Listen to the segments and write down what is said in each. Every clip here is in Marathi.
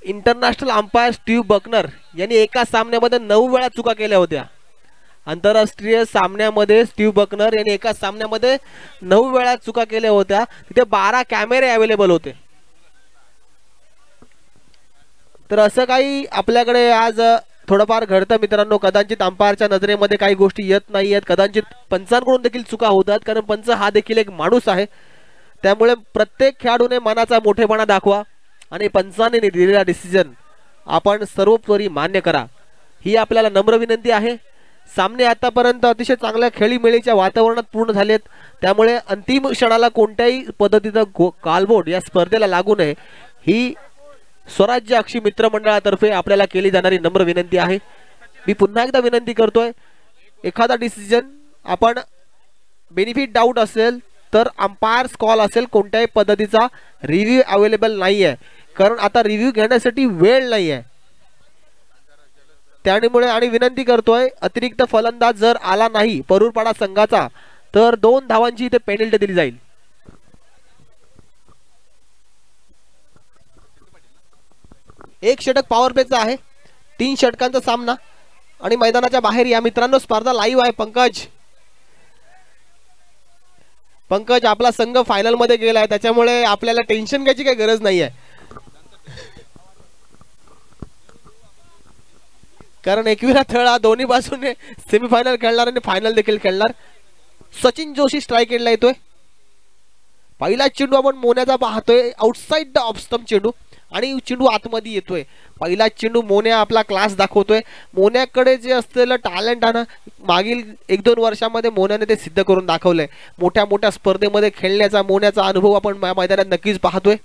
इंटरनॅशनल अंपायर स्टीव्ह बकनर यांनी एका सामन्यामध्ये 9 वेळा चुका केल्या होत्या. आंतरराष्ट्रीय सामन्यामध्ये स्टीव्ह बकनर यांनी एका सामन्यामध्ये 9 वेळा चुका केल्या होत्या. तिथे 12 कॅमेरे अवेलेबल होते. तर असं काही आपल्याकडे आज थोडंफार घडतं मित्रांनो. कदाचित अंपायरच्या नजरेमध्ये काही गोष्टी येत नाही आहेत, कदाचित पंचांकडून देखील चुका होतात, कारण पंच हा देखील एक माणूस आहे. त्यामुळे प्रत्येक खेळाडूने मनाचा मोठेपणा दाखवा आणि पंचाने दिलेला डिसिजन आपण सर्वोपरी मान्य करा, ही आपल्याला नम्र विनंती आहे. सामने आतापर्यंत अतिशय चांगल्या खेळीमेळीच्या वातावरणात पूर्ण झालेत. त्यामुळे अंतिम क्षणाला कोणत्याही पद्धतीचा कालबोट या स्पर्धेला लागू नये, ही स्वराज्य अक्षी मित्रमंडळातर्फे आपल्याला केली जाणारी नम्र विनंती आहे. मी पुन्हा एकदा विनंती करतोय, एखादा डिसिजन आपण बेनिफिट डाऊट असेल तर अंपायर्स कॉल असेल, कोणत्याही पद्धतीचा रिव्ह्यू अवेलेबल नाही आहे, कारण आता रिव्ह्यू घेण्यासाठी वेळ नाही आहे. त्यामुळे आणि विनंती करतोय, अतिरिक्त फलंदाज जर आला नाही परूरपाडा संघाचा तर 2 धावांची इथे पेनल्टी दिली जाईल. एक षटक पॉवर प्लेचा आहे. 3 षटकांचा सामना आणि मैदानाच्या बाहेर या मित्रांनो स्पर्धा लाईव्ह आहे. पंकज आपला संघ फायनल मध्ये गेलाय, त्याच्यामुळे आपल्याला टेन्शन घ्यायची काही गरज नाही आहे, कारण एकविरा थळा दोन्ही बाजूने सेमीफायनल खेळणार आणि फायनल देखील खेळणार. सचिन जोशी स्ट्राईक एंडला येतोय. पहिला चेंडू आपण मोन्याचा पाहतोय, आउटसाइड द ऑफ स्टंप चेंडू आणि चेंडू आतमध्ये येतोय. पहिला चेंडू मोन्या आपला क्लास दाखवतोय. मोन्याकडे जे असलेलं टॅलेंट आहे ना, मागील 1-2 वर्षामध्ये मोन्याने ते सिद्ध करून दाखवलंय. मोठ्या मोठ्या स्पर्धेमध्ये खेळण्याचा मोन्याचा अनुभव आपण मैदानात नक्कीच पाहतोय.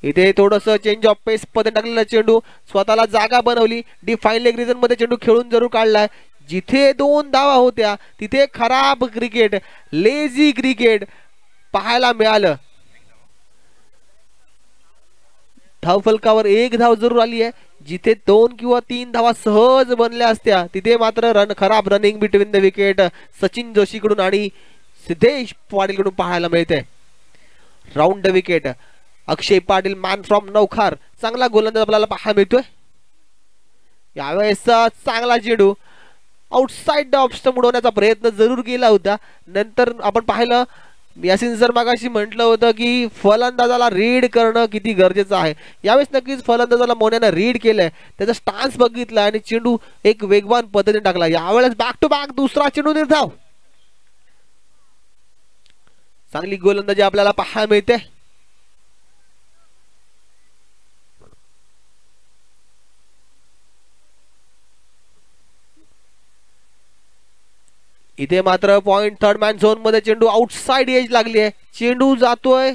इथे थोडंसं चेंज ऑफ पेस मध्ये टाकलेला चेंडू, स्वतःला जागा बनवली, डिफाईन लेग रिजन मध्ये चेंडू खेळून जरूर काढलाय. जिथे 2 धावा होत्या तिथे खराब क्रिकेट, लेझी क्रिकेट पाहायला मिळालं. धावफलकावर 1 धाव जरूर आली आहे. जिथे 2 किंवा 3 धावा सहज बनल्या असत्या तिथे मात्र खराब running between the wicket Sachin Joshi कडून आणि सिद्धेश पाटील कडून पाहायला मिळते. Round the wicket Akshay Patil man from Navkhar, चांगला गोलंदाज आपल्याला पाहायला मिळतोय. यावेळेस चांगला चेंडू आउटसाइड ऑफ स्टंप उडवण्याचा प्रयत्न जरूर केला होता. नंतर आपण पाहिलं, यासिन सर मागाशी म्हटलं होतं की फलंदाजाला रीड करणं किती गरजेचं आहे. यावेळेस नक्कीच फलंदाजाला मोन्यानं रीड केलंय, त्याचा स्टान्स बघितला आणि चेंडू एक वेगवान पद्धतीने टाकला. यावेळेस बॅक टू बॅक दुसरा चेंडू निर्धाव. चांगली गोलंदाजी आपल्याला पाहायला मिळते. इथे मात्र पॉइंट थर्ड मॅन झोन मध्ये चेंडू आउटसाइड एज लागली आहे. चेंडू जातोय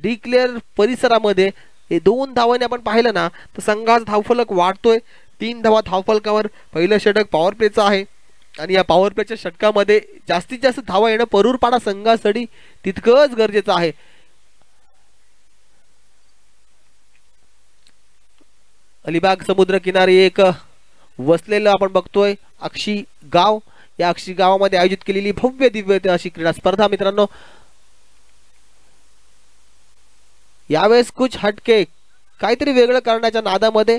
डिक्लेअर परिसरामध्ये. हे 2 धावांनी आपण पाहिलं ना तर संघाचा धावफलक वाढतोय. 3 धावा धावफलकावर. पहिलं षटक पॉवर प्लेचं आहे आणि या पॉवर प्लेच्या षटकामध्ये जास्तीत जास्त धावा येणं परूरपाडा संघासाठी तितकंच गरजेचं आहे. अलिबाग समुद्र किनारी एक वसलेलं आपण बघतोय अक्षी गाव. या अक्षी गावामध्ये आयोजित केलेली भव्य दिव्य अशी क्रीडा स्पर्धा मित्रांनो. यावेळेस कुछ हटके, काहीतरी वेगळं करण्याच्या नादामध्ये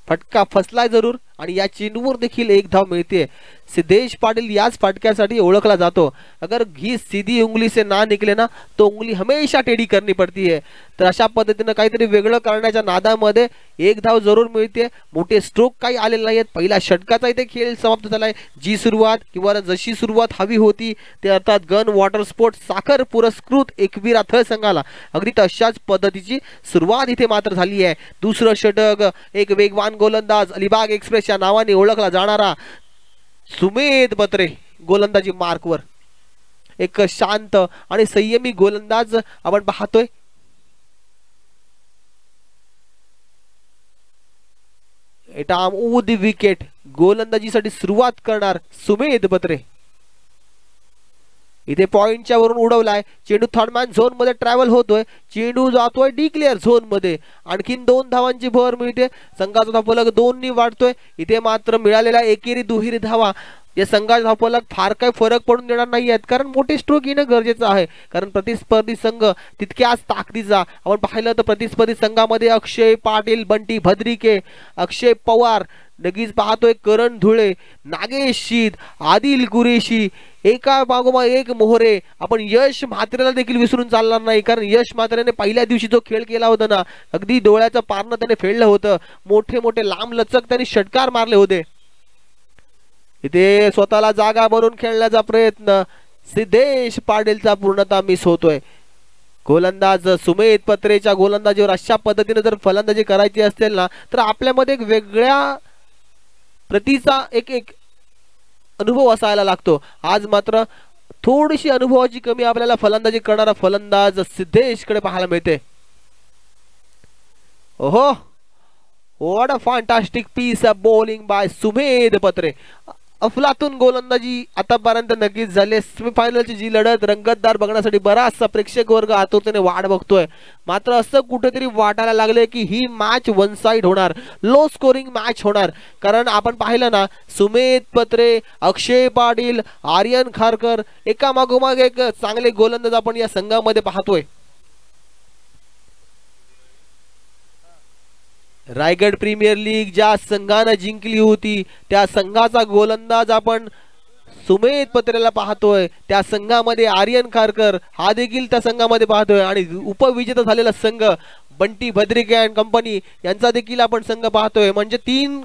फटका फसलाय जरूर आणि या चेंडूवर देखील 1 धाव मिळते. सिद्धेश पाटिल याच फटक्यासाठी ओळखला जातो. अगर ही सीधी उंगली से ना निकले ना तो उंगली हमेशा टेढ़ी करनी पड़ती है. तर अशा पद्धतीने काहीतरी वेगळं करण्याच्या नादामध्ये 1 धाव जरूर मिळते. मोठे स्ट्रोक काही आलेले नाहीत. पहिला षटकाचा इथे खेळ समाप्त झालाय. जी सुरुवात किंवा जशी सुरुवात हवी होती ते अर्थात गन वॉटर स्पोर्ट्स साखर पुरस्कृत एकविरा थळ संघाला अगदी तशाच पद्धतीची सुरुवात इथे मात्र झाली आहे. दुसरं षटक एक वेगवान गोलंदाज अलिबाग एक्सप्रेस या नावाने ओळखला जाणारा सुमेध बत्रे गोलंदाजी मार्कवर. एक शांत आणि संयमी गोलंदाज आपण पाहतोय. द विकेट गोलंदाजीसाठी सुरुवात करणार सुमेध बत्रे. इथे पॉइंटच्या वरून उडवलाय. चेंडू थर्ड मॅन झोन मध्ये ट्रॅव्हल होतोय. चेंडू जातोय डिक्लेअर झोन मध्ये. आणखीन 2 धावांची भर मिळते. संघाचा धावफलक 2 वाढतोय. इथे मात्र मिळालेला एकेरी दुहेरी धावा या संघाच्या धावफलक फार काही फरक पडून देणार नाही आहेत, कारण मोठे स्ट्रोक येणं गरजेचं आहे. कारण प्रतिस्पर्धी संघ तितक्याच ताकदीचा. आपण पाहिलं तर प्रतिस्पर्धी संघामध्ये अक्षय पाटील, बंटी भद्रिके, अक्षय पवार, नक्कीच पाहतोय करण धुळे, नागेश शीत, आदिल कुरेशी, एका मागोमाग एक मोहरे. आपण यश म्हात्रेला देखील विसरून चालणार नाही, कारण यश म्हात्रेने पहिल्या दिवशी जो खेळ केला होता ना, अगदी डोळ्याचं पारणं त्याने फेडलं होतं. मोठे मोठे लांब लचक त्यांनी षटकार मारले होते. इथे स्वतःला जागा बनवून खेळण्याचा प्रयत्न सिद्धेश पाटीलचा पूर्णतः मिस होतोय. गोलंदाज सुमेध पत्रेच्या गोलंदाजीवर अशा पद्धतीने जर फलंदाजी करायची असेल ना, तर आपल्यामध्ये एक वेगळ्या प्रतीचा एक अनुभव असायला लागतो. आज मात्र थोडीशी अनुभवाची कमी आपल्याला फलंदाजी करणारा फलंदाज सिद्धेश कडे पाहायला मिळते. ओहो, what a fantastic piece of bowling by Sumedh Patre. अफलातून गोलंदाजी आतापर्यंत नक्कीच झाले. सेमीफायनलची जी लढत रंगतदार बघण्यासाठी बराचसा प्रेक्षक वर्ग आतुरतेने वाट बघतोय. मात्र असं कुठेतरी वाटायला लागले की ही मॅच वन साइड होणार, लो स्कोरिंग मॅच होणार. कारण आपण पाहिलं ना, सुमेध पत्रे, अक्षय पाटील, आर्यन खारकर, एका मागोमाग एक चांगले गोलंदाज आपण या संघामध्ये पाहतोय. रायगड प्रीमियर लीग ज्या संघाने जिंकली होती त्या संघाचा गोलंदाज आपण सुमेध पत्रेला पाहतोय. त्या संघामध्ये आर्यन खारकर हा देखील त्या संघामध्ये पाहतोय, आणि उपविजेता झालेला संघ बंटी भद्रिके अँड कंपनी यांचा देखील आपण संघ पाहतोय. म्हणजे 3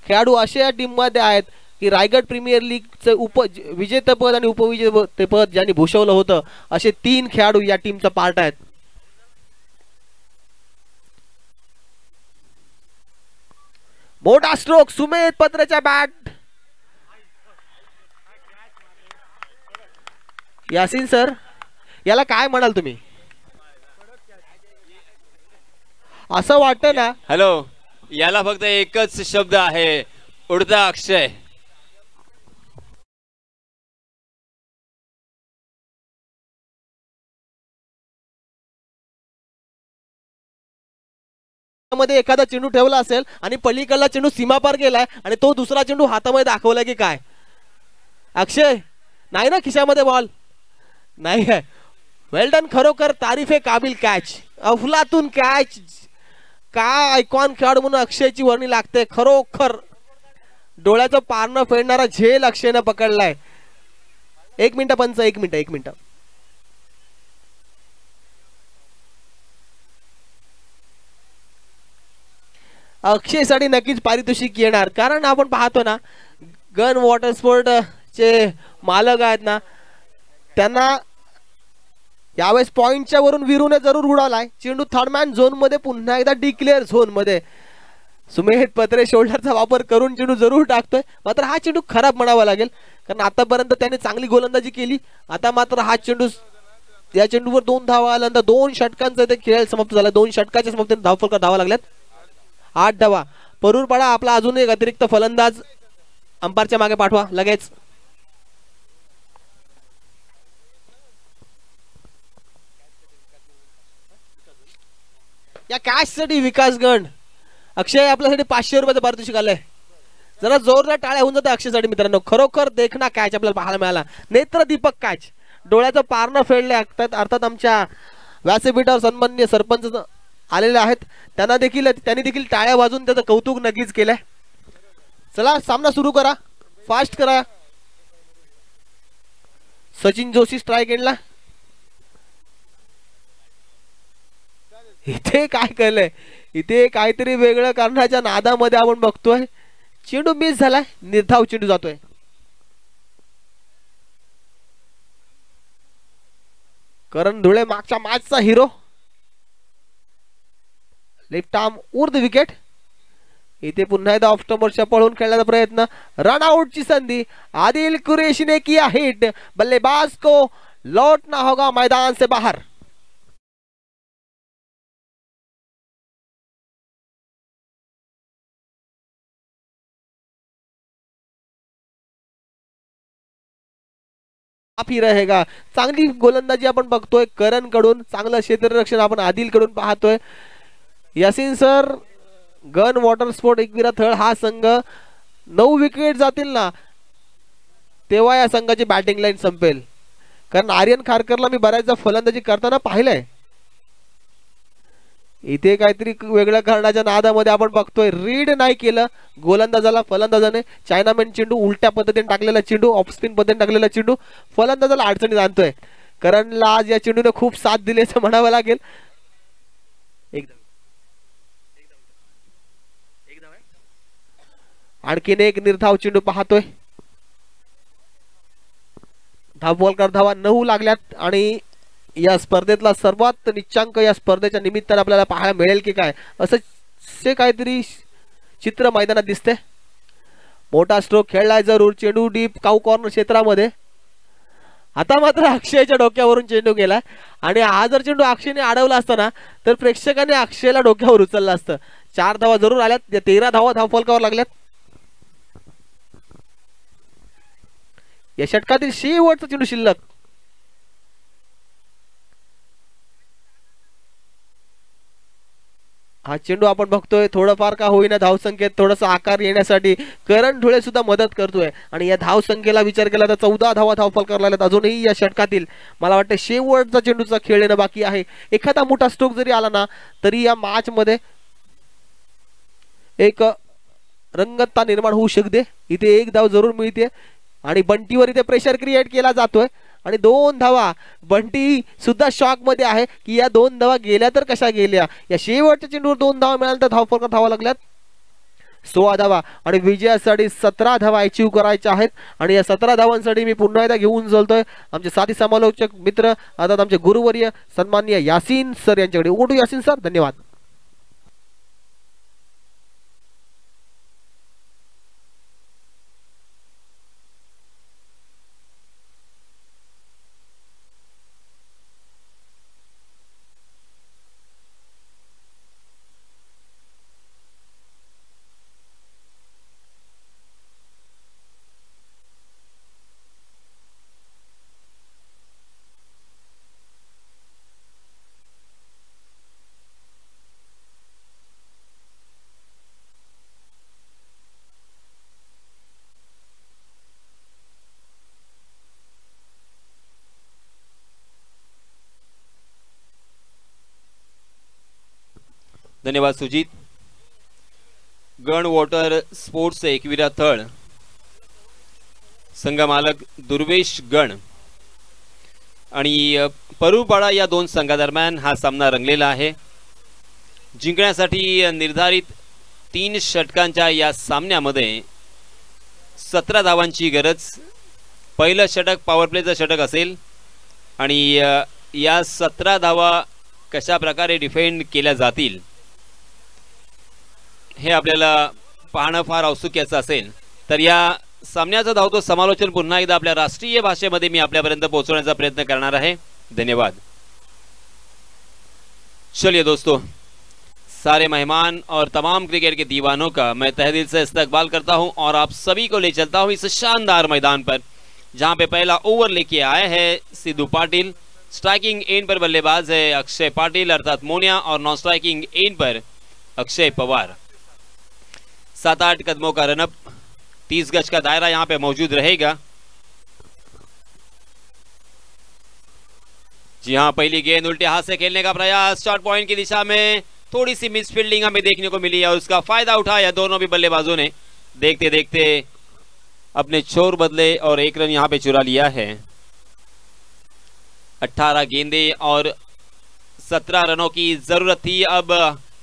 खेळाडू असे या टीम मध्ये आहेत की रायगड प्रीमियर लीगचं विजेतेपद आणि उपविजेतेपद ज्यांनी भूषवलं होतं, असे 3 खेळाडू या टीमचा पार्ट आहेत. मोठा स्ट्रोक सुमेध पत्रेच्या बॅट. यासीन सर, याला काय म्हणाल तुम्ही? असं वाटतं ना. हॅलो, याला फक्त एकच शब्द आहे, उडता अक्षय. मध्ये एखादा चेंडू ठेवला असेल आणि पलीकडला चेंडू सीमा पार गेलाय आणि तो दुसरा चेंडू हातामध्ये दाखवलाय की काय? अक्षय नाही ना खिशामध्ये बॉल नाही आहे. वेल डन, खरोखर तारीफ आहे काबिल कॅच, अफलातून कॅच. काय आयकॉन खेळाडू म्हणून अक्षयची वर्णी लागते. खरोखर डोळ्याचं पारणं फेडणारा झेल अक्षयनं पकडलाय. 1 मिनिट पंच, 1 मिनिट. अक्षयसाठी नक्कीच पारितोषिक येणार, कारण आपण पाहतो ना, गन वॉटर स्पोर्ट चे मालक आहेत ना, त्यांना यावेळेस पॉइंटच्या वरून वीरूने जरूर उडालाय. चेंडू थर्डमॅन झोन मध्ये पुन्हा एकदा डिक्लेअर झोन मध्ये. सुमेध पत्रे शोल्डरचा वापर करून चेंडू जरूर टाकतोय, मात्र हा चेंडू खराब म्हणावा लागेल, कारण आतापर्यंत त्याने चांगली गोलंदाजी केली. आता मात्र हा चेंडू, या चेंडूवर 2 धावा आल्यानंतर 2 षटकांचा ते खेळ समाप्त झाला. 2 षटकाच्या समाप्तीने धावफलकात धावा लागल्यात. 8 धावा. परूर पाडा आपला अजून एक अतिरिक्त फलंदाज अंपायरच्या मागे पाठवा लगेच. या कॅच साठी विकास गण अक्षय आपल्यासाठी 500 रुपयाचं पारितोषिक आलंय. जरा जोरदार टाळ्या होऊन जाते अक्षयसाठी मित्रांनो. खरोखर देखना कॅच आपल्याला पाहायला मिळाला. नेत्रदीपक कॅच, डोळ्याचं पारणं फेडले. अर्थात आमच्या व्यासपीठावर सन्माननीय सरपंच आलेले आहेत, त्यांनी देखील टाळ्या वाजून त्याचं कौतुक नक्कीच केलंय. चला सामना सुरू करा, फास्ट करा. सचिन जोशी स्ट्राइक एंडला. इथे काय केलंय, इथे काहीतरी वेगळं करण्याच्या नादामध्ये आपण बघतोय चेंडू मिस झालाय. निर्धाव चेंडू जातोय. करण धुळे मागच्या मॅचचा hero. Left arm orthodox wicket. इथे पुन्हा एकदा ऑफ स्टंपवर पळून खेळण्याचा प्रयत्न. रन आउटची संधी. आदिल कुरैशी ने किया हिट. बल्लेबाज को लौटना होगा मैदान से बाहर. ही रहेगा. चांगली गोलंदाजी आपण बघतोय करण कडून, चांगलं क्षेत्ररक्षण आपण आदिल कडून पाहतोय. Yasin sir, gun water sport Ekvira Thal हा संघ 9 विकेट जातील ना, तेव्हा या संघाची बॅटिंग लाईन संपेल. कारण आर्यन खारकरला मी बऱ्याचदा फलंदाजी करताना पाहिलंय. इथे काहीतरी वेगळं करण्याच्या नादामध्ये आपण बघतोय रीड नाही केलं गोलंदाजाला. फलंदाजाने चायनामॅन चेंडू उलट्या पद्धतीने टाकलेला चेंडू, ऑफ स्पिन पद्धतीने टाकलेला चेंडू फलंदाजाला अडचणीत आणतोय. करणला आज या चेंडूने खूप साथ दिली असं म्हणावं लागेल. आणखीन एक निर्धाव चेंडू पाहतोय. धावफलकार धावा 9 लागल्यात आणि या स्पर्धेतला सर्वात निच्चांक या स्पर्धेच्या निमित्ताने आपल्याला पाहायला मिळेल की काय असं काहीतरी चित्र मैदानात दिसते. मोठा स्ट्रोक खेळलाय जरूर, चेंडू डीप काऊ कॉर्नर क्षेत्रामध्ये. आता मात्र अक्षयच्या डोक्यावरून चेंडू गेलाय आणि हा जर चेंडू अक्षयने अडवला असता ना तर प्रेक्षकांनी अक्षयला डोक्यावर उचललं असतं. 4 धावा जरूर आल्यात. 13 धावा धावफलकावर लागल्यात. या षटकातील शेवटचा चेंडू शिल्लक. हा चेंडू आपण बघतोय थोडंफार का होईना धावसंख्येत थोडासा आकार येण्यासाठी करण धुळे सुद्धा मदत करतोय आणि या धावसंख्येला विचार केला तर 14 धावा धावफलकावर लागल्यात. अजूनही या षटकातील मला वाटतं शेवटचा चेंडूचा खेळ येणं बाकी आहे. एखादा मोठा स्ट्रोक जरी आला ना तरी या मॅच मध्ये एक रंगतता निर्माण होऊ शकते. इथे 1 धाव जरूर मिळते आणि बंटीवर इथे प्रेशर क्रिएट केला जातोय आणि 2 धावा. बंटी सुद्धा शॉक मध्ये आहे की या 2 धावा गेल्या तर कशा गेल्या. या शेवटच्या चेंडूवर 2 धावा मिळाल्या तर धावफलकावर धावा लागल्यात 16 धावा आणि विजयासाठी 17 धावा अचीव करायच्या आहेत. आणि या 17 धावांसाठी मी पुन्हा एकदा घेऊन चलतोय आमचे साथी समालोचक मित्र अर्थात आमचे गुरुवर्य सन्माननीय यासीन सर यांच्याकडे. ओटू यासीन सर, धन्यवाद. धन्यवाद सुजित. गण वॉटर स्पोर्ट्स एकविरा थळ संघ मालक दुर्वेश गण आणि परूपाडा या 2 संघादरम्यान हा सामना रंगलेला आहे. जिंकण्यासाठी निर्धारित 3 षटकांच्या या सामन्यामध्ये 17 धावांची गरज. पहिलं षटक पॉवर प्लेचं षटक असेल आणि या 17 धावा कशा प्रकारे डिफेंड केल्या जातील हे आपल्याला पाहणं फार औत्सुक्याचं असेल. तर या सामन्याचं धावतो समालोचन पुन्हा एकदा आपल्या राष्ट्रीय भाषेमध्ये मी आपल्यापर्यंत पोहोचवण्याचा प्रयत्न करणार आहे. धन्यवाद. चलिए दोस्तों, सारे मेहमान और तमाम क्रिकेट के दीवानों का मैं तहे दिल से इस्तकबाल करता हूं और आप सभी को ले चलता हूं इस शानदार मैदान पर जहां पे पहला ओवर लेके आए हैं सिद्धू पाटिल. स्ट्राइकिंग एंड पर बल्लेबाज है अक्षय पाटिल अर्थात मोनिया और नॉन स्ट्राइकिंग एंड पर अक्षय पवार. 7-8 कदमों का रनअप, 30 गज का दायरा यहां पे मौजूद रहेगा. जी हां, पहली गेंद उल्टे हाथ से खेलने का प्रयास, शॉर्ट पॉइंट की दिशा में थोड़ी सी मिस फील्डिंग हमें देखने को मिली और उसका फायदा उठाया दोनों भी बल्लेबाजों ने. देखते देखते अपने छोर बदले और 1 रन यहां पे चुरा लिया है. 18 गेंदे और 17 रनों की जरूरत थी. अब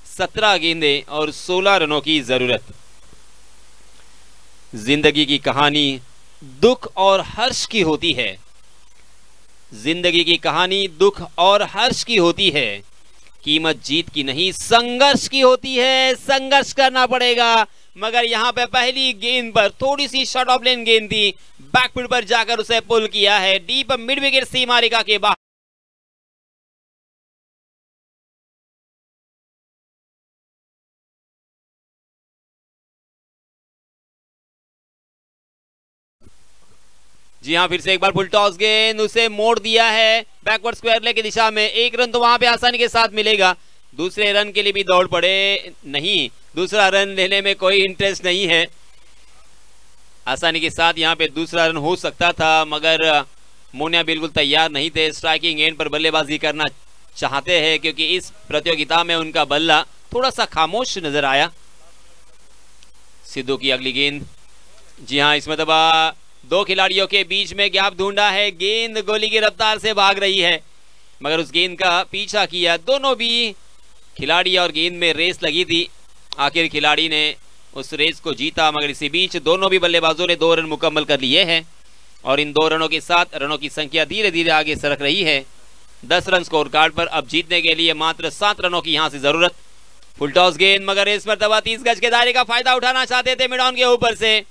17 गेंदे और 16 रनों की जरूरत. जिंदगी की कहानी दुख और हर्ष की होती है. जिंदगी की कहानी दुख और हर्ष की होती है. कीमत जीत की नहीं संघर्ष की होती है. संघर्ष करना पड़ेगा. मगर यहां पे पहली गेंद पर थोड़ी सी शॉर्ट ऑफ लेन गेंद थी, बैकफुट पर जाकर उसे पुल किया है डीप मिड विकेट सीमा रेखा के बाहर. जी हां, फिर से एक बार फुल टॉस गेंद, उसे मोड़ दिया है बैकवर्ड स्क्वायर लेग की दिशा में. 1 रन तो वहां पे आसानी के साथ मिलेगा. दूसरे रन के लिए भी दौड़ पड़े नहीं, दूसरा रन लेने में कोई इंटरेस्ट नहीं है. आसानी के साथ यहाँ पे दूसरा रन हो सकता था, मगर मोनिया बिल्कुल तैयार नहीं थे। स्ट्राइकिंग एंड पर बल्लेबाजी करना चाहते हैं क्योंकि इस प्रतियोगिता में उनका बल्ला थोड़ा सा खामोश नजर आया। सिद्धू की अगली गेंद, जी हाँ, इसमें दबा दो खिलाड़ियों के बीच में गैप ढूंढा है, गेंद गोली की रफ्तार से भाग रही है, मगर उस गेंद का पीछा किया। दोनों भी खिलाड़ी और गेंद में रेस लगी थी, आखिर खिलाड़ी ने उस रेस को जीता, मगर इसी बीच दोनों भी बल्लेबाजों ने 2 रन मुकम्मल कर लिए हैं और इन 2 रनों के साथ रनों की संख्या धीरे धीरे आगे सरक रही है। 10 रन स्कोर कार्ड पर। अब जीतने के लिए मात्र 7 रनों की यहां से जरूरत। फुल टॉस गेंद, मगर इस मरतबा 30 गज के दायरे का फायदा उठाना चाहते थे मिड ऑन के ऊपर से।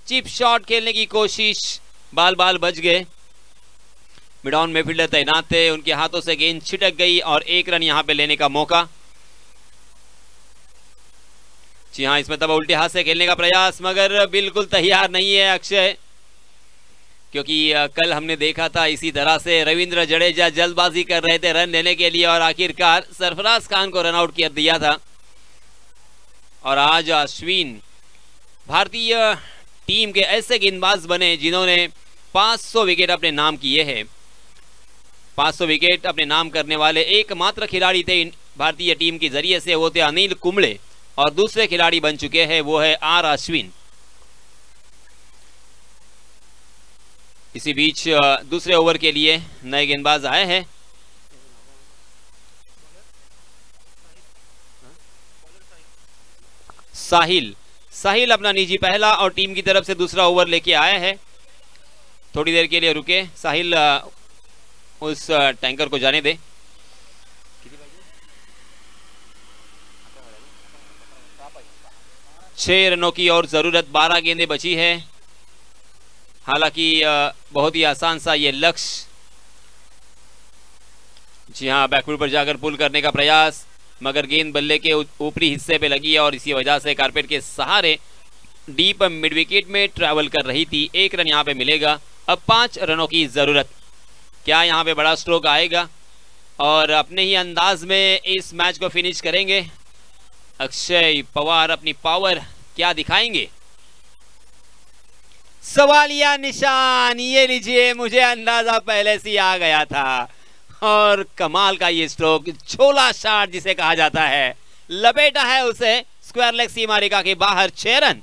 चिप शॉट खेलने की कोशिश, बाल बच गए। मिड ऑन में फील्डर तैनात थे, उनके हाथों से गेंद छिटक गई और 1 रन यहां पे लेने का मौका। जी हाँ, इसमें तब उल्टे हाथ से खेलने का प्रयास, मगर बिल्कुल तैयार नहीं है अक्षय, क्योंकि कल हमने देखा था इसी तरह से रविंद्र जडेजा जल्दबाजी कर रहे थे रन लेने के लिए और आखिरकार सरफराज खान को रन आउट कर दिया था। और आज अश्विन भारतीय टीम के ऐसे गेंदबाज बने जिन्होंने 500 विकेट अपने नाम किए हैं। 500 विकेट अपने नाम करने वाले एकमात्र खिलाड़ी थे भारतीय टीम के जरिए से, वो थे अनिल कुंबले, और दूसरे खिलाड़ी बन चुके हैं वो है आर अश्विन। इसी बीच दूसरे ओवर के लिए नए गेंदबाज आए हैं। साहिल अपना निजी पहला और टीम की तरफ से दूसरा ओवर लेके आए हैं। थोड़ी देर के लिए रुके, साहिल उस टैंकर को जाने दे। छह रनों की और जरूरत, 12 गेंदें बची है। हालांकि बहुत ही आसान सा ये लक्ष्य। जी हाँ, बैकफुट पर जाकर पुल करने का प्रयास, मगर गेंद बल्ले के ऊपरी हिस्से पे लगी और इसी वजह से कारपेट के सहारे डीप मिड विकेट में ट्रैवल कर रही थी। 1 रन यहाँ पे मिलेगा। अब 5 रनों की जरूरत। क्या यहाँ पे बड़ा स्ट्रोक आएगा और अपने ही अंदाज में इस मैच को फिनिश करेंगे? अक्षय पवार अपनी पावर क्या दिखाएंगे? सवालिया निशान, ये लीजिए, मुझे अंदाजा पहले से आ गया था। और कमाल का ये स्ट्रोक, छोला शॉट जिसे कहा जाता है, लपेटा है उसे स्क्वायर लेग सीमा रेखा के बाहर। 6 रन।